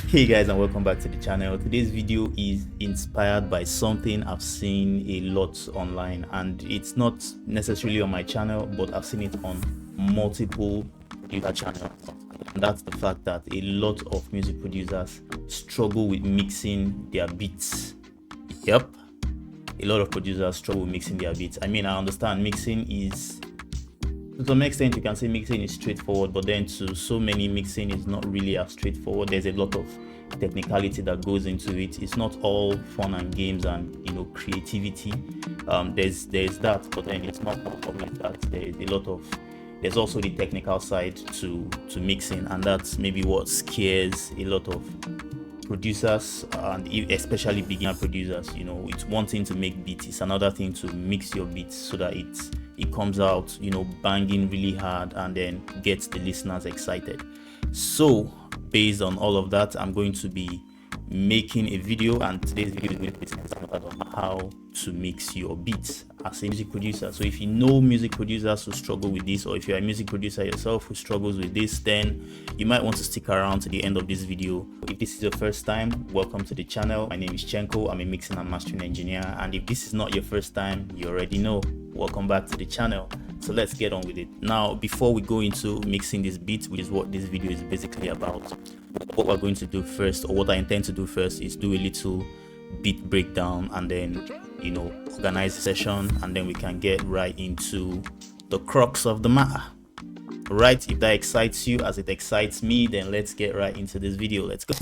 Hey guys, and welcome back to the channel. Today's video is inspired by something I've seen a lot online, and it's not necessarily on my channel, but I've seen it on multiple other channels. And that's the fact that a lot of music producers struggle with mixing their beats. Yep, a lot of producers struggle with mixing their beats. I mean, I understand mixing is, to some extent you can say mixing is straightforward, but then to so many, mixing is not really as straightforward. There's a lot of technicality that goes into it. It's not all fun and games and creativity. There's that, but then it's not always that. There's also the technical side to mixing, and that's maybe what scares a lot of producers, and especially beginner producers. It's one thing to make beats, it's another thing to mix your beats so that it comes out banging really hard and then gets the listeners excited. So based on all of that, I'm going to be making a video, and today's video is going to be centered on how to mix your beats as a music producer. So if you know music producers who struggle with this, or if you're a music producer yourself who struggles with this, then you might want to stick around to the end of this video. If this is your first time, welcome to the channel. My name is Chenko. I'm a mixing and mastering engineer, and if this is not your first time, you already know, welcome back to the channel. So let's get on with it. Now, before we go into mixing this beat, which is what this video is basically about, what we're going to do first, or what I intend to do first, is do a little beat breakdown and then organize the session, and then we can get right into the crux of the matter. Right, if that excites you as it excites me, then let's get right into this video. Let's go.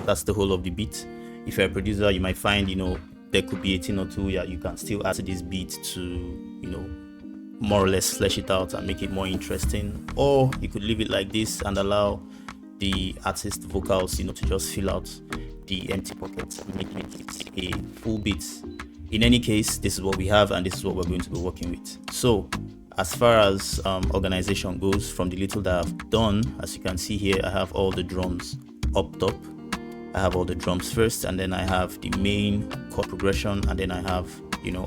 That's the whole of the beat. If you're a producer, you might find there could be a thing or two that you can still add to this beat to more or less flesh it out and make it more interesting, or you could leave it like this and allow the artist vocals to just fill out the empty pockets and make it a full beat. In any case, this is what we have, and this is what we're going to be working with. So as far as organization goes, from the little that I've done, as you can see here, I have all the drums up top. I have all the drums first, and then I have the main chord progression, and then I have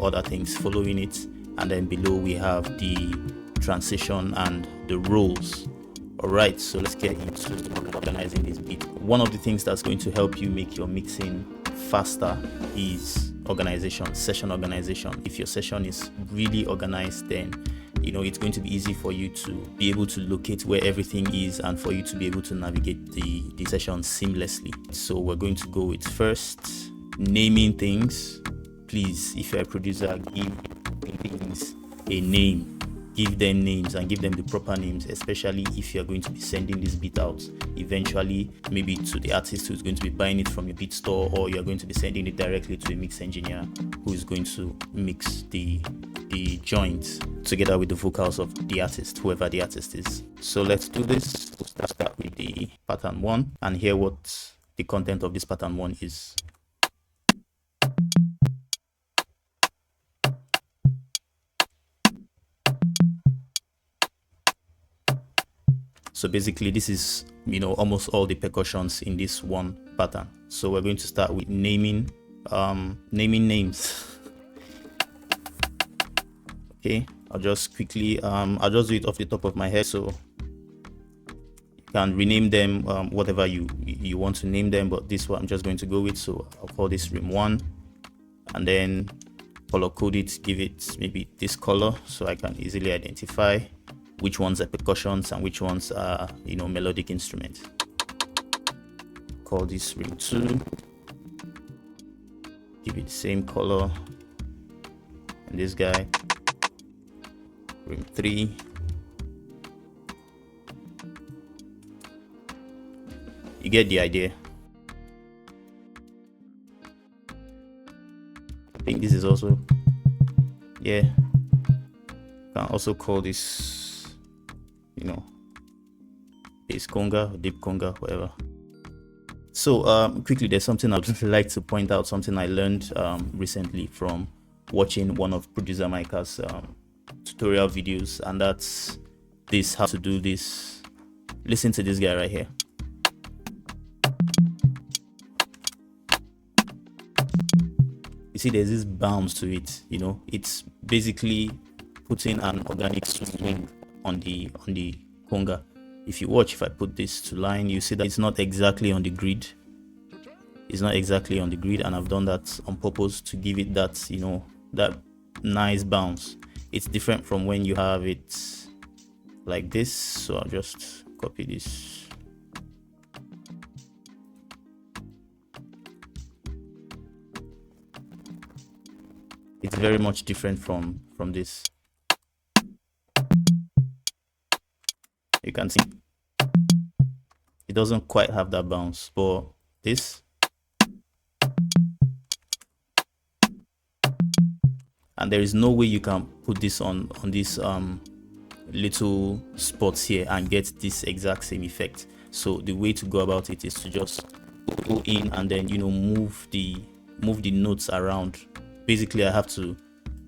other things following it, and then below we have the transition and the rolls. Alright, so let's get into organizing this beat. One of the things that's going to help you make your mixing faster is organization, session organization. If your session is really organized, then it's going to be easy for you to be able to locate where everything is, and for you to be able to navigate the session seamlessly. So we're going to go with first naming things. Please, if you're a producer, give things a name. Give them names, and give them the proper names, especially if you're going to be sending this beat out eventually, maybe to the artist who's going to be buying it from your beat store, or you're going to be sending it directly to a mix engineer who is going to mix the joints together with the vocals of the artist, whoever the artist is. So let's do this. We'll start with the pattern 1 and hear what the content of this pattern 1 is. So basically this is almost all the percussions in this one pattern. So we're going to start with naming naming names. Okay, I'll just quickly I'll just do it off the top of my head, so you can rename them whatever you want to name them, but this one I'm just going to go with. So I'll call this rim 1, and then color code it, give it maybe this color so I can easily identify which ones are percussions and which ones are, you know, melodic instruments. Call this rim 2, give it the same color, and this guy rim 3. You get the idea. I think this is also, yeah, can also call this, you know, bass conga or deep conga, whatever. So quickly, there's something I'd like to point out, something I learned recently from watching one of producer Micah's tutorial videos, and that's this, how to do this. Listen to this guy right here. You see there's this bounce to it, you know, it's basically putting an organic swing on the conga. If you watch, if I put this to line, you see that it's not exactly on the grid. It's not exactly on the grid, and I've done that on purpose to give it that, you know, that nice bounce. It's different from when you have it like this. So I'll just copy this. It's very much different from this. You can see it doesn't quite have that bounce, but this, and there is no way you can put this on this little spots here and get this exact same effect. So the way to go about it is to just go in and then, you know, move the notes around. Basically I have to,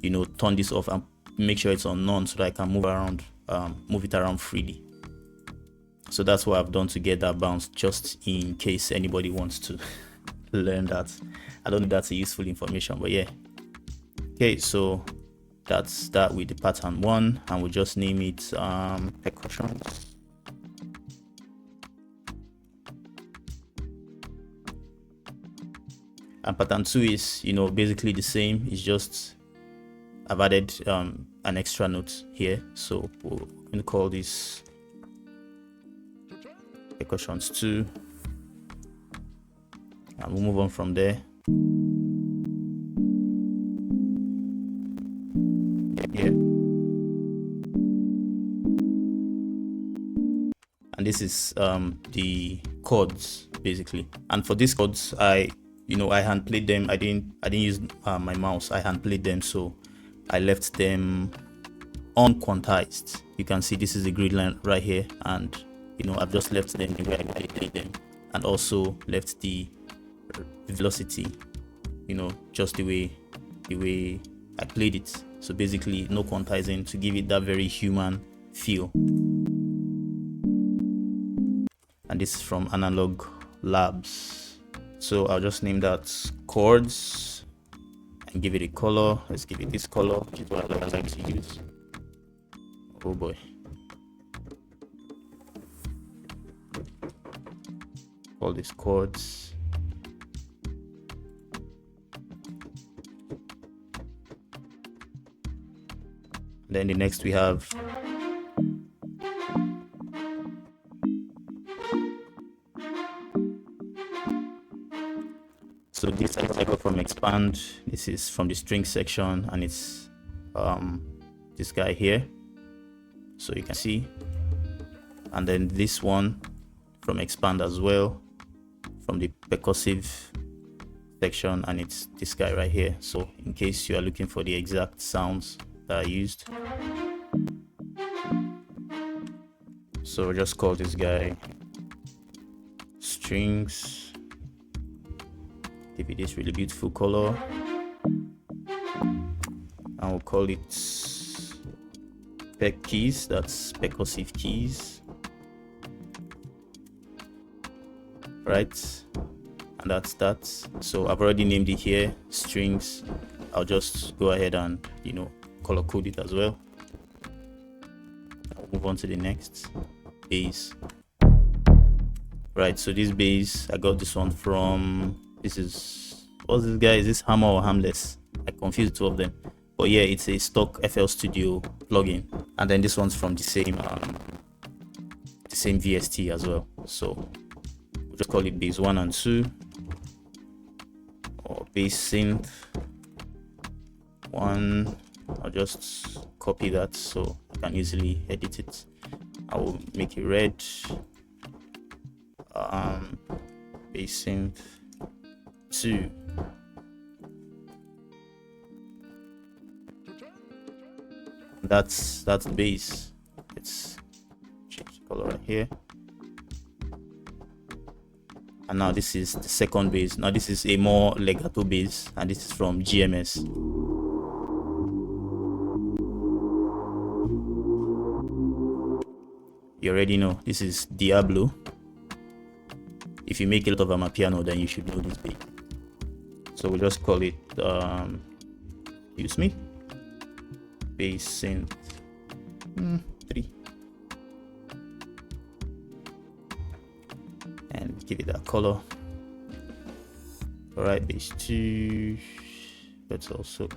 you know, turn this off and make sure it's on none so that I can move it around freely. So that's what I've done to get that bounce, just in case anybody wants to learn that. I don't know if that's a useful information, but yeah. Okay, so that's that with the pattern 1, and we'll just name it percussions. And pattern 2 is, you know, basically the same. It's just I've added an extra note here, so we're going to call this percussions 2, and we'll move on from there. Yeah. And this is the chords basically, and for these chords I hand played them. I didn't use my mouse. I hand played them, so I left them unquantized. You can see this is the grid line right here, and you know, I've just left them the way I played them, and also left the velocity, you know, just the way I played it. So basically no quantizing, to give it that very human feel. And this is from Analog Labs. So I'll just name that chords and give it a color. Let's give it this color, which is what I like to use. Oh boy. Call this chords. Then the next we have so this I got from Expand. This is from the string section, and it's this guy here, so you can see. And then this one from Expand as well, from the percussive section, and it's this guy right here. So in case you are looking for the exact sounds that I used, so we'll just call this guy strings, give it this really beautiful color, and we'll call it perc keys. That's percussive keys, right? and that's that. So I've already named it here, strings. I'll just go ahead and, you know, color code it as well. I'll move on to the next base. Right, so this base, I got this one from, this is, what's this guy? Is this Hammer or Harmless? I confused two of them. But yeah, it's a stock FL Studio plugin, and then this one's from the same VST as well. So we'll just call it base 1 and 2, or base synth 1. I'll just copy that so I can easily edit it. I will make it red. Base synth 2. That's the base. Let's change the color right here. And now this is the second base. Now this is a more legato base, and this is from GMS. You already know this is Diablo. If you make a lot of Amapiano, then you should know this base. So we'll just call it use me base synth 3, and give it that color. All right, base 2. Let's also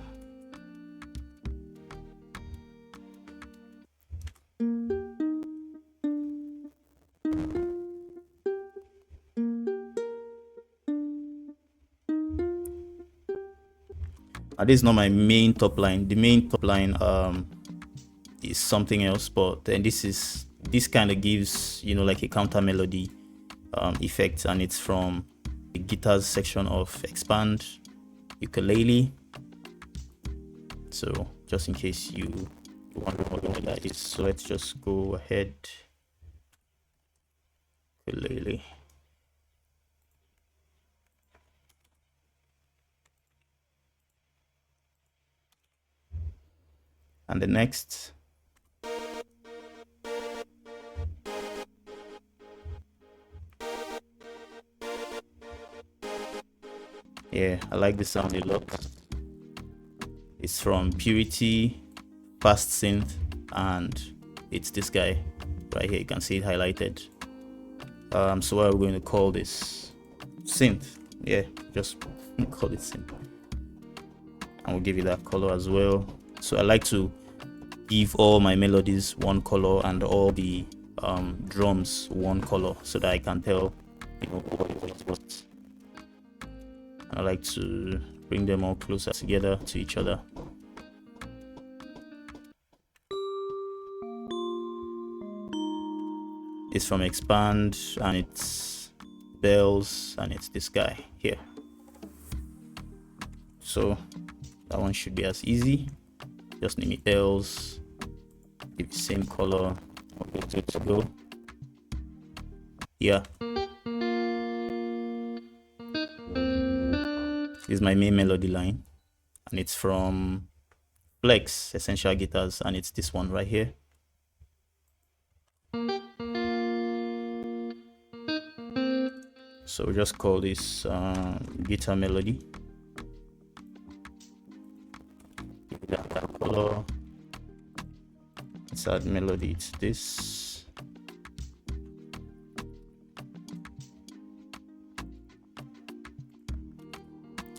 this is not my main top line. The main top line is something else, but then this kind of gives, you know, like a counter melody effect, and it's from the guitars section of Expand Ukulele. So just in case you wonder what that is, so let's just go ahead. Ukulele. And the next, yeah, I like the sound a lot. It's from Purity, Fast Synth, and it's this guy right here. You can see it highlighted. So what are we going to call this? Synth. Yeah, just call it synth, and we'll give it that color as well. So I like to give all my melodies one color and all the drums one color, so that I can tell, you know, what. I like to bring them all closer together to each other. It's from Expand, and it's bells, and it's this guy here. So that one should be as easy. Just name it bells, give it the same color. Okay, to go. Yeah, this is my main melody line, and it's from Flex Essential Guitars, and it's this one right here. So we just call this guitar melody. That color. Let's add melody. It's this.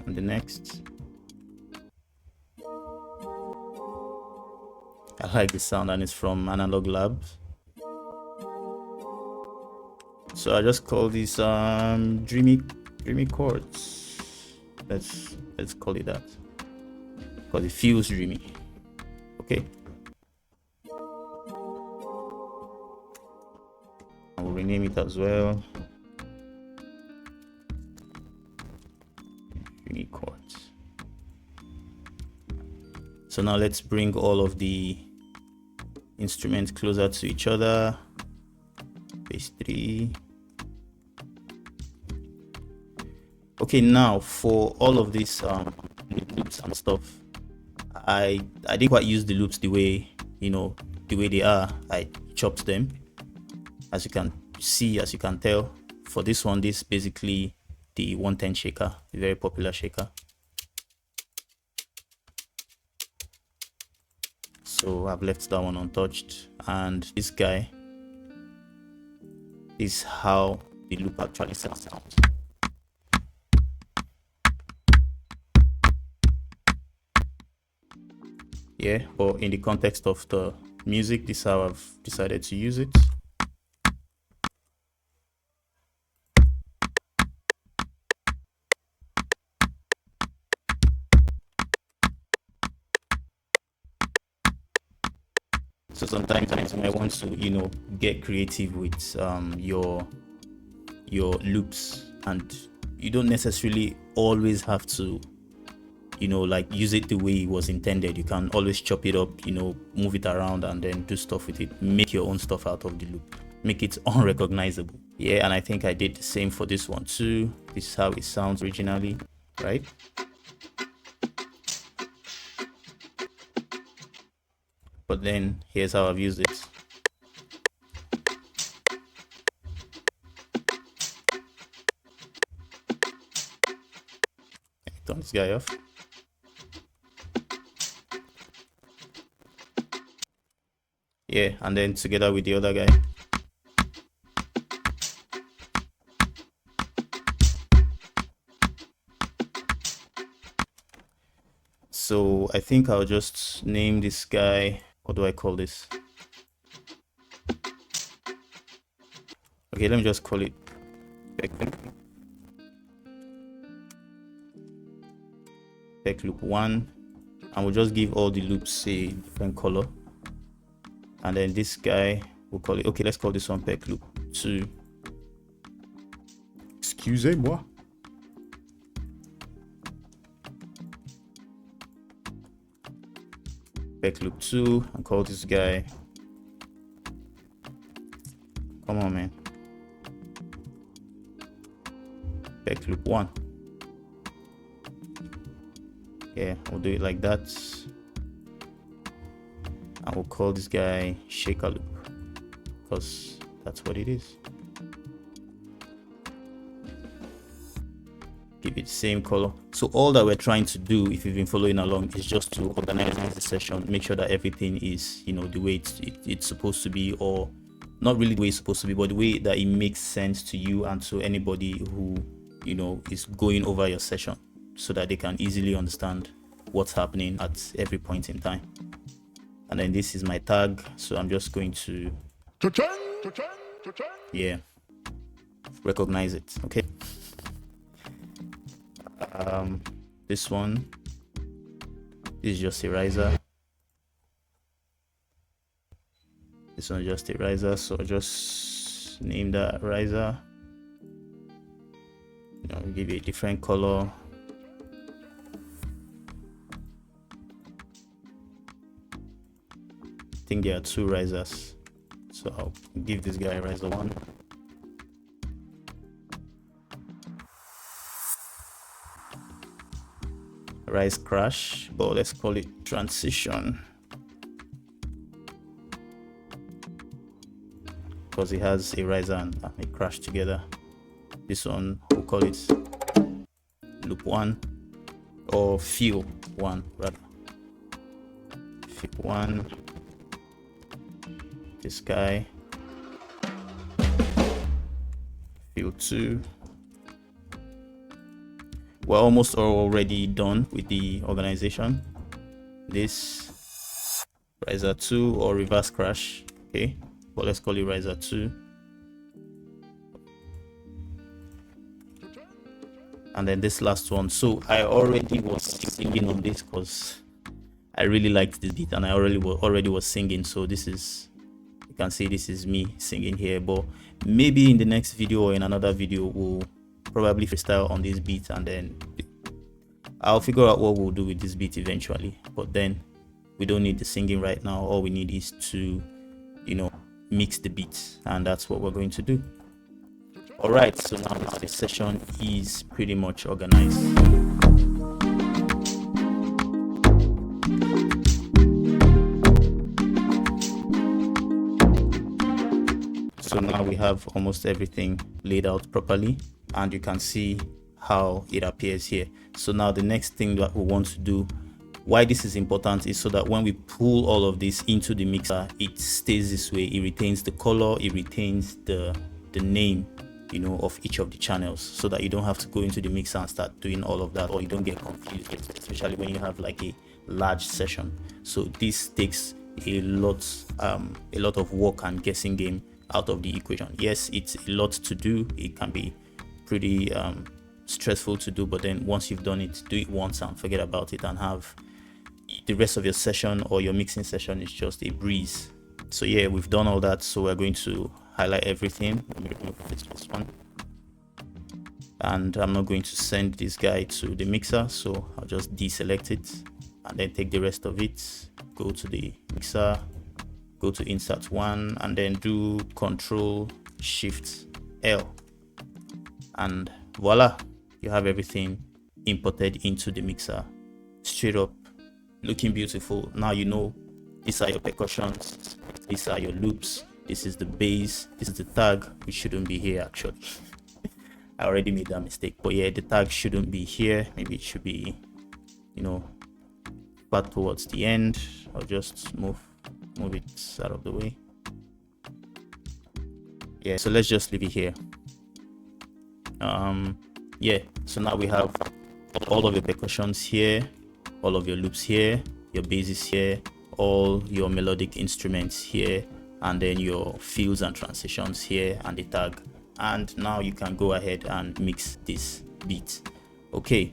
And the next. I like the sound, and it's from Analog Labs. So I just call these dreamy chords. Let's call it that, because it feels dreamy. Okay, I will rename it as well. Dreamy chords. So now let's bring all of the instruments closer to each other. Base 3. Okay, now for all of these loops and stuff, I didn't quite use the loops the way, you know, the way they are. I chopped them, as you can see, as you can tell. For this one, this basically the 110 shaker, a very popular shaker. So I've left that one untouched, and this guy is how the loop actually sounds. Yeah, but in the context of the music, this is how I've decided to use it. So sometimes you might want to, you know, get creative with your loops, and you don't necessarily always have to, you know, like use it the way it was intended. You can always chop it up, you know, move it around and then do stuff with it. Make your own stuff out of the loop, make it unrecognizable. Yeah, and I think I did the same for this one too. This is how it sounds originally, right? But then here's how I've used it. Let me turn this guy off. Yeah, and then together with the other guy. So I think I'll just name this guy, what do I call this? Okay, let me just call it Peck loop 1, and we'll just give all the loops a different color. And then this guy, we'll call it, okay, let's call this one Peck loop 2. Excusez-moi. Peck loop 2, and call this guy, come on man, Peck loop 1. Yeah, we'll do it like that, and we'll call this guy shaker loop, because that's what it is. Give it the same color. So all that we're trying to do, if you've been following along, is just to organize the session, make sure that everything is, you know, the way it's supposed to be, or not really the way it's supposed to be, but the way that it makes sense to you and to anybody who, you know, is going over your session, so that they can easily understand what's happening at every point in time. And then this is my tag, so I'm just going to yeah, recognize it. Okay, this one is just a riser. This one is just a riser, so just name that riser. You know, give it a different color. I think there are 2 risers, so I'll give this guy riser 1. Rise crash, but let's call it transition, because it has a riser and a crash together. This one, we'll call it loop 1, or feel 1 rather. Feel 1. This guy, feel 2. We're almost already done with the organization. This riser 2 or reverse crash, okay, but let's call it riser 2. And then this last one, so I already was singing on this because I really liked this beat, and I already was singing. So this is, you can see this is me singing here, but maybe in the next video or in another video we'll probably freestyle on this beat, and then I'll figure out what we'll do with this beat eventually. But then we don't need the singing right now. All we need is to, you know, mix the beats, and that's what we're going to do. All right, so now the session is pretty much organized. So now we have almost everything laid out properly, and you can see how it appears here. So now the next thing that we want to do, why this is important, is so that when we pull all of this into the mixer, it stays this way. It retains the color, it retains the name, you know, of each of the channels, so that you don't have to go into the mixer and start doing all of that, or you don't get confused, especially when you have like a large session. So this takes a lot of work and guessing game out of the equation. Yes, it's a lot to do. It can be pretty stressful to do, but then once you've done it, do it once and forget about it, and have the rest of your session or your mixing session is just a breeze. So yeah, we've done all that. So we're going to highlight everything. Let me remove this one, and I'm not going to send this guy to the mixer, so I'll just deselect it and then take the rest of it, go to the mixer, go to insert one, and then do Control Shift L, and voila, you have everything imported into the mixer straight up, looking beautiful. Now you know these are your percussions, these are your loops, this is the bass, this is the tag, which shouldn't be here actually. I already made that mistake, but yeah, the tag shouldn't be here. Maybe it should be, you know, back towards the end. I'll just move it out of the way. Yeah, so let's just leave it here. Yeah, so now we have all of your percussions here, all of your loops here, your basses here, all your melodic instruments here, and then your fills and transitions here, and the tag. And now you can go ahead and mix this beat. Okay,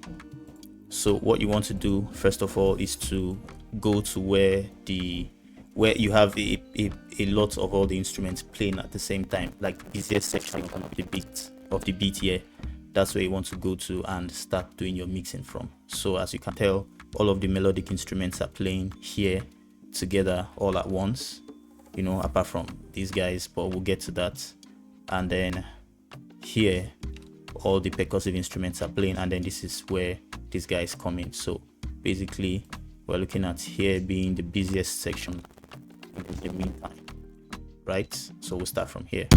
so what you want to do first of all is to go to where you have a lot of all the instruments playing at the same time, like the easiest section of the beat here. That's where you want to go to and start doing your mixing from. So as you can tell, all of the melodic instruments are playing here together all at once, you know, apart from these guys, but we'll get to that. And then here all the percussive instruments are playing, and then this is where these guys come in. So basically we're looking at here being the busiest section in the meantime, right? So we'll start from here.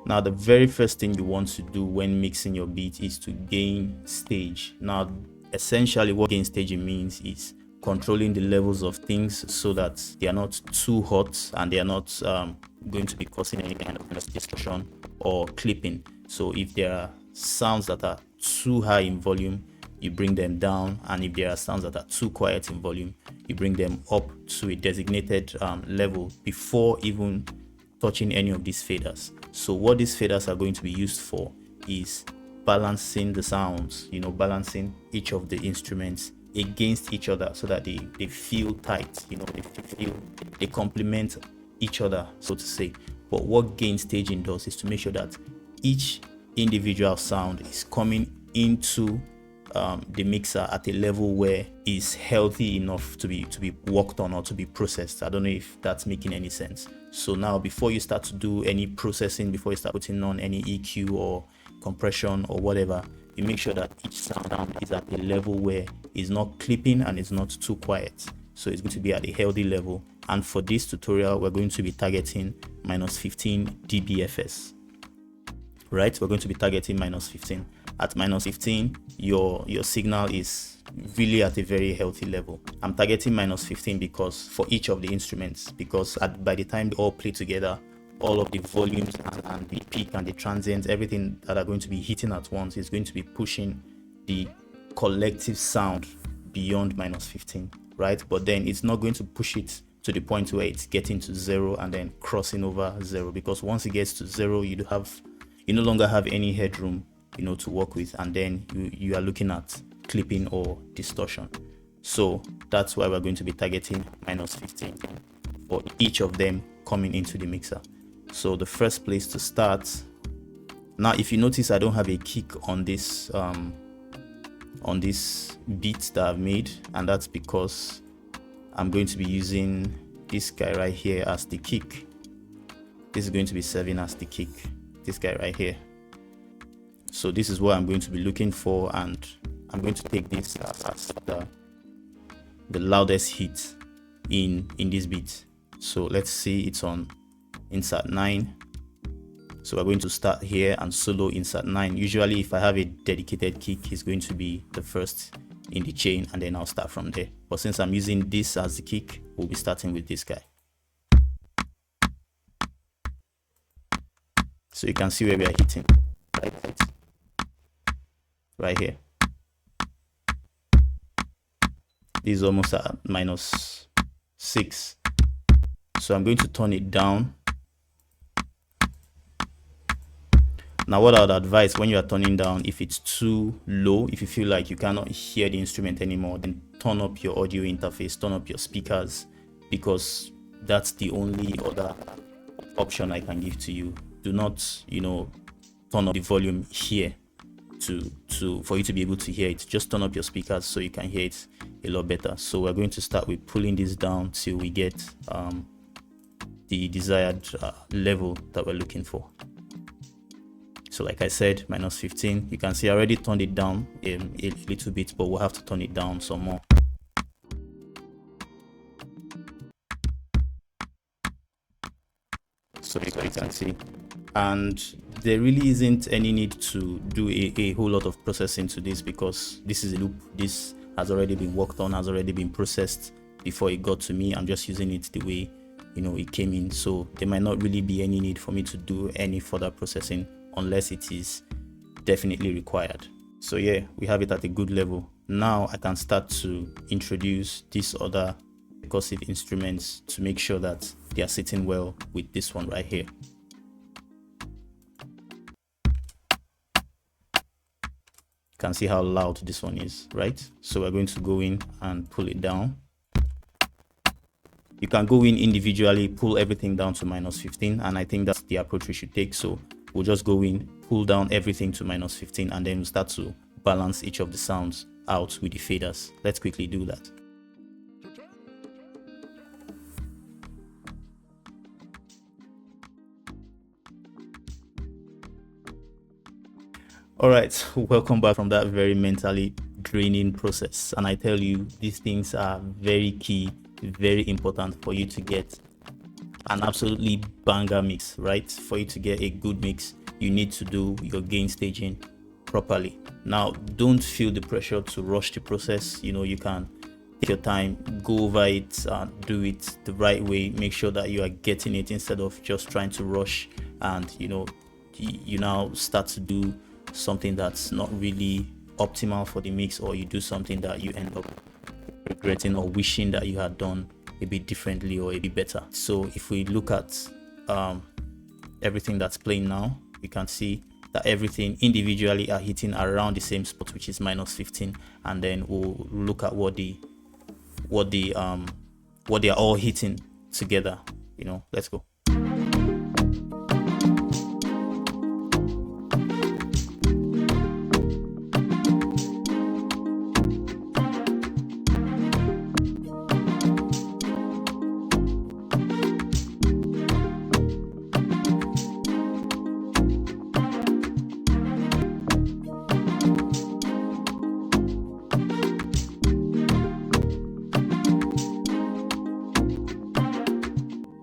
Now the very first thing you want to do when mixing your beat is to gain stage. Now essentially what gain staging means is controlling the levels of things so that they are not too hot and they are not going to be causing any kind of distortion or clipping. So if there are sounds that are too high in volume, you bring them down, and if there are sounds that are too quiet in volume, you bring them up to a designated level before even touching any of these faders. So what these faders are going to be used for is balancing the sounds, you know, balancing each of the instruments against each other so that they feel tight, you know, they complement each other, so to say. But what gain staging does is to make sure that each individual sound is coming into the mixer at a level where it's healthy enough to be worked on or to be processed. I don't know if that's making any sense. So now before you start to do any processing, before you start putting on any EQ or compression or whatever, you make sure that each sound is at a level where it's not clipping and it's not too quiet. So it's going to be at a healthy level. And for this tutorial, we're going to be targeting -15 dBFS. Right, we're going to be targeting -15. At -15, your signal is really at a very healthy level. I'm targeting -15 because for each of the instruments, because by the time they all play together, all of the volumes and the peak and the transients, everything that are going to be hitting at once is going to be pushing the collective sound beyond -15, right? But then it's not going to push it to the point where it's getting to 0 and then crossing over 0, because once it gets to 0, you no longer have any headroom, you know, to work with, and then you are looking at clipping or distortion. So that's why we're going to be targeting -15 for each of them coming into the mixer. So the first place to start, now if you notice, I don't have a kick on this beat that I've made, and that's because I'm going to be using this guy right here as the kick. This is going to be serving as the kick, this guy right here. So this is what I'm going to be looking for, and I'm going to take this as the loudest hit in this beat. So let's see, it's on insert 9. So we're going to start here and solo insert 9. Usually if I have a dedicated kick, it's going to be the first in the chain and then I'll start from there. But since I'm using this as the kick, we'll be starting with this guy. So you can see where we are hitting, right here. This is almost at -6. So I'm going to turn it down. Now what I would advise when you are turning down, if it's too low, if you feel like you cannot hear the instrument anymore, then turn up your audio interface, turn up your speakers, because that's the only other option I can give to you. Do not, turn up the volume here for you to be able to hear it. Just turn up your speakers so you can hear it a lot better. So we're going to start with pulling this down till we get the desired level that we're looking for. So like I said, -15. You can see I already turned it down a little bit, but we'll have to turn it down some more. So you can see, and there really isn't any need to do a whole lot of processing to this, because this is a loop. This has already been worked on, has already been processed before it got to me. I'm just using it the way it came in, so there might not really be any need for me to do any further processing unless it is definitely required. So yeah, we have it at a good level. Now I can start to introduce these other percussive instruments to make sure that they are sitting well with this one right here. You can see how loud this one is, right? So we're going to go in and pull it down. You can go in individually, pull everything down to -15, and I think that's the approach we should take. So we'll just go in, pull down everything to -15, and then we'll start to balance each of the sounds out with the faders. Let's quickly do that. All right, welcome back from that very mentally draining process. And I tell you, these things are very key, very important for you to get an absolutely banger mix, right? For you to get a good mix, you need to do your gain staging properly. Now, don't feel the pressure to rush the process. You can take your time, go over it, do it the right way, make sure that you are getting it instead of just trying to rush and you now start to do something that's not really optimal for the mix, or you do something that you end up regretting or wishing that you had done a bit differently or a bit better. So if we look at everything that's playing now, you can see that everything individually are hitting around the same spot, which is -15, and then we'll look at what they are all hitting together. Let's go.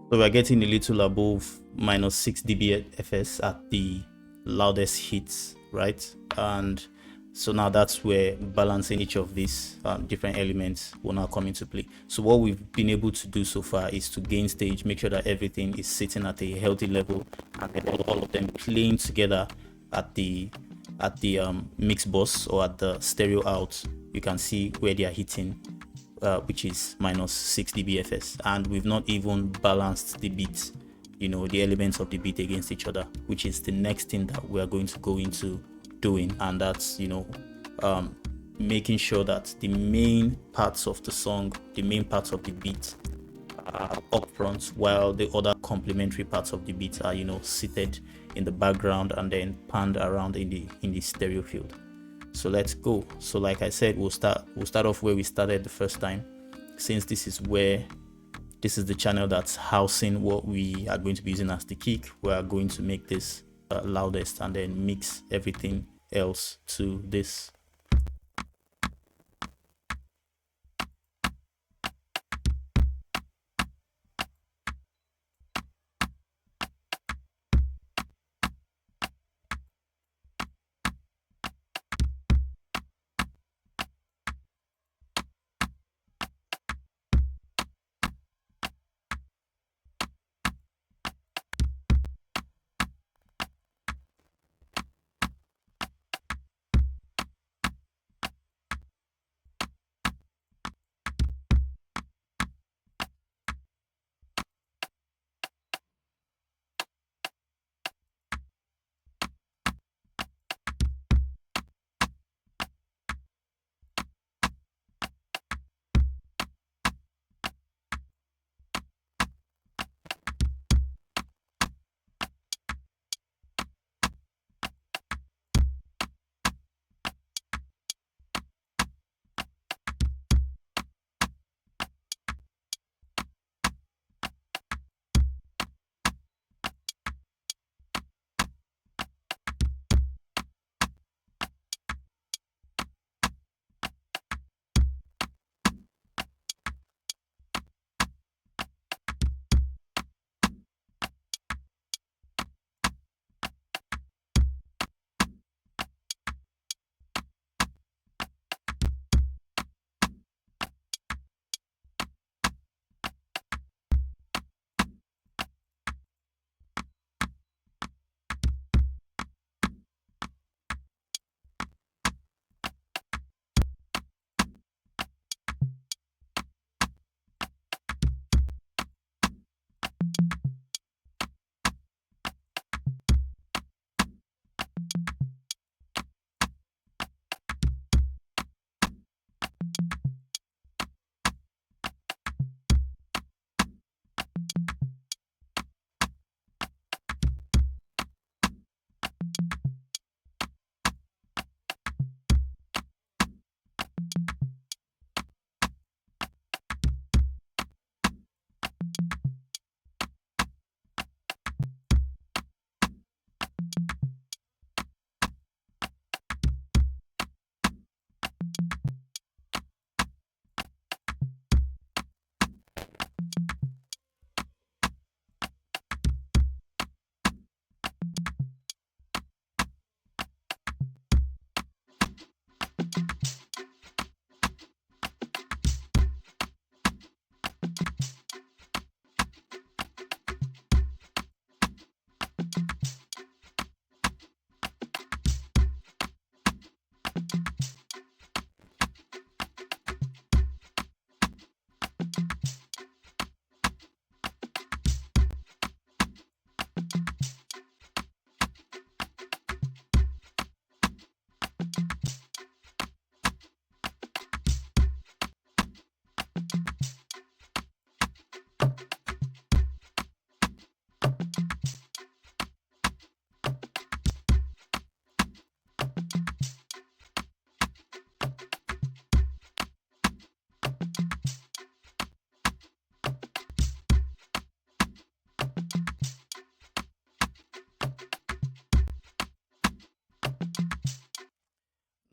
So we're getting a little above -6 dBFS at the loudest hits, right? And so now that's where balancing each of these different elements will now come into play. So what we've been able to do so far is to gain stage, make sure that everything is sitting at a healthy level, and then all of them playing together at the mix bus or at the stereo out. You can see where they are hitting, which is -6 dBFS, and we've not even balanced the beats, the elements of the beat against each other, which is the next thing that we are going to go into doing, and that's making sure that the main parts of the song, the main parts of the beat are up front, while the other complementary parts of the beat are seated in the background and then panned around in the stereo field. So let's go. So like I said, we'll start off where we started the first time, since this is the channel that's housing what we are going to be using as the kick. We are going to make this loudest and then mix everything else to this.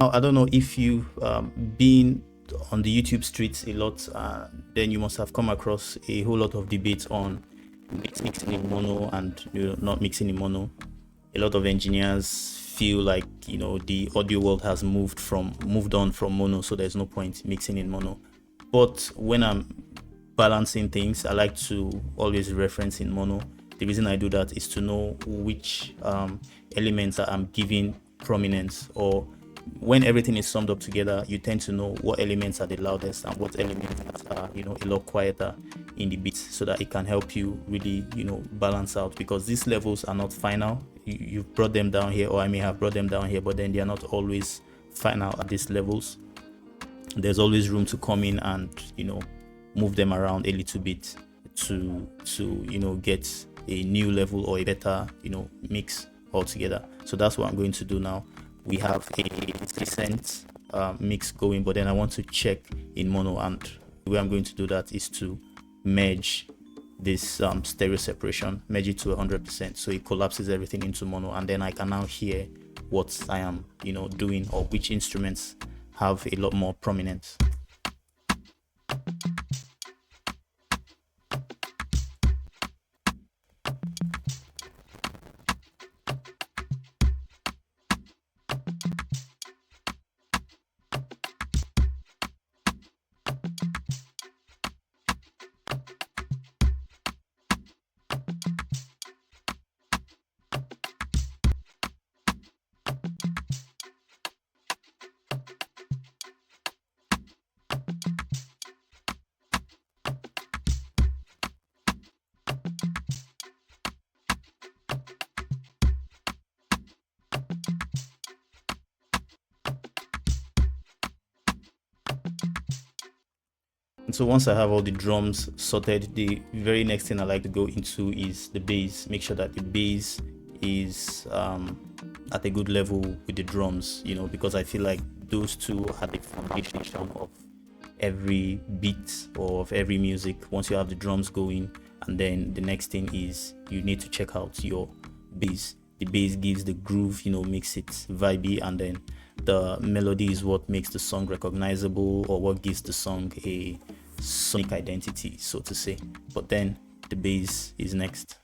Now, I don't know if you've been on the YouTube streets a lot, then you must have come across a whole lot of debates on mixing in mono and not mixing in mono. A lot of engineers feel like the audio world has moved on from mono, so there's no point mixing in mono. But when I'm balancing things, I like to always reference in mono. The reason I do that is to know which elements I'm giving prominence, or when everything is summed up together, you tend to know what elements are the loudest and what elements are a lot quieter in the beats, so that it can help you really balance out, because these levels are not final. You've brought them down here, or I may have brought them down here, but then they are not always final at these levels. There's always room to come in and move them around a little bit to get a new level or a better mix altogether. So that's what I'm going to do now. We have a decent mix going, but then I want to check in mono, and the way I'm going to do that is to merge this stereo separation, merge it to 100%, so it collapses everything into mono, and then I can now hear what I am doing, or which instruments have a lot more prominence. And so once I have all the drums sorted, the very next thing I like to go into is the bass. Make sure that the bass is at a good level with the drums, because I feel like those two are the foundation of every beat or of every music. Once you have the drums going, and then the next thing is you need to check out your bass. The bass gives the groove, makes it vibey, and then the melody is what makes the song recognizable, or what gives the song a sonic identity, so to say. But then the bass is next.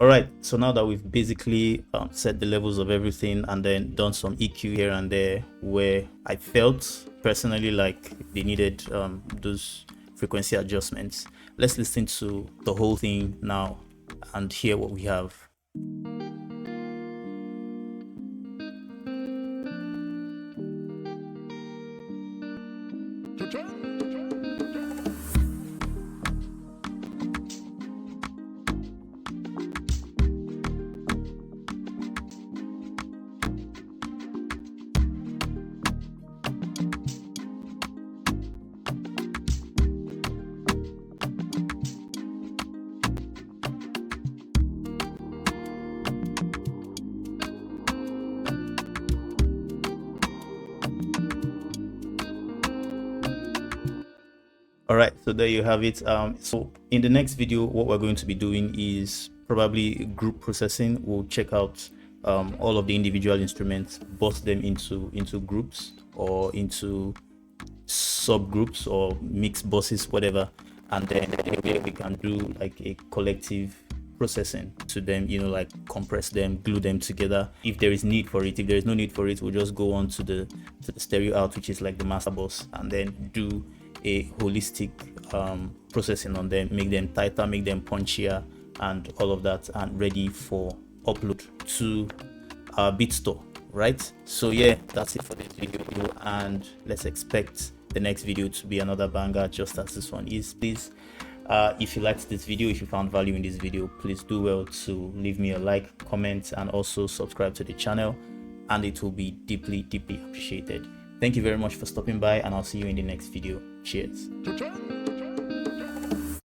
All right, so now that we've basically set the levels of everything and then done some EQ here and there where I felt personally like they needed those frequency adjustments, let's listen to the whole thing now and hear what we have. All right, so there you have it. So in the next video, what we're going to be doing is probably group processing. We'll check out all of the individual instruments, bust them into groups or into subgroups or mixed buses, whatever, and then we can do like a collective processing to them, you know, like compress them, glue them together if there is need for it. If there is no need for it, we'll just go on to the stereo out, which is like the master bus, and then do a holistic processing on them, make them tighter, make them punchier, and all of that, and ready for upload to our beat store, right? So yeah, that's it for this video, and let's expect the next video to be another banger just as this one is. Please, if you liked this video, if you found value in this video, please do well to leave me a like, comment, and also subscribe to the channel, and it will be deeply appreciated. Thank you very much for stopping by, and I'll see you in the next video. Cheers.